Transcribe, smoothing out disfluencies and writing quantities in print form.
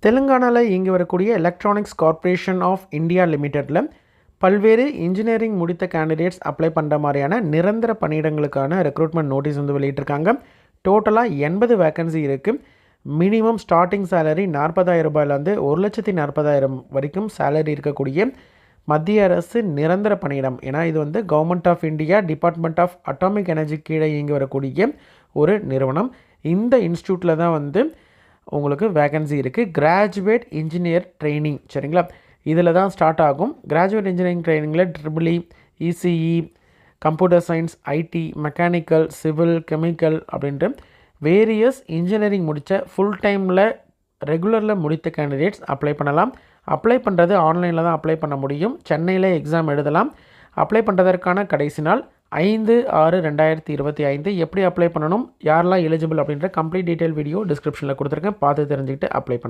தெலுங்கானாவில் இயங்கி வரக்கூடிய எலக்ட்ரானிக்ஸ் கார்ப்பரேஷன் ஆஃப் இந்தியா லிமிடெட்டில் பல்வேறு இன்ஜினியரிங் முடித்த கேண்டிடேட்ஸ் அப்ளை பண்ணுற மாதிரியான நிரந்தர பணியிடங்களுக்கான ரெக்ரூட்மெண்ட் நோட்டீஸ் வந்து வெளியிட்டிருக்காங்க. டோட்டலாக 80 வேக்கன்சி இருக்குது. மினிமம் ஸ்டார்டிங் சேலரி 40,000 ரூபாயிலேருந்து 1,40,000 வரைக்கும் சேலரி இருக்கக்கூடிய மத்திய அரசு நிரந்தர பணியிடம். ஏன்னா இது வந்து government of India department of atomic energy கீழே இயங்கி வரக்கூடிய ஒரு நிறுவனம். இந்த இன்ஸ்டியூட்டில் தான் வந்து உங்களுக்கு வேகன்சி இருக்குது. கிராஜுவேட் இன்ஜினியர் ட்ரைனிங், சரிங்களா, இதில் தான் ஸ்டார்ட் ஆகும். கிராஜுவேட் இன்ஜினியரிங் ட்ரைனிங்கில் triple E, ECE, computer science, IT, mechanical, civil, chemical அப்படின்ட்டு வேரியஸ் இன்ஜினியரிங் முடித்த ஃபுல் டைமில் ரெகுலரில் முடித்த கேண்டிடேட்ஸ் அப்ளை பண்ணலாம். அப்ளை பண்ணுறது ஆன்லைனில் தான் அப்ளை பண்ண முடியும். சென்னையில் எக்ஸாம் எழுதலாம். அப்ளை பண்ணுறதற்கான கடைசி நாள் 5/6/2025. எப்படி அப்ளை பண்ணணும், யாரெல்லாம் எலிஜிபிள் அப்படின்ற கம்ப்ளீட் டீட்டெயில் வீடியோ டிஸ்கிரிப்ஷனில் கொடுத்துருக்கேன். பார்த்து தெரிஞ்சுக்கிட்டு அப்ளை பண்ணலாம்.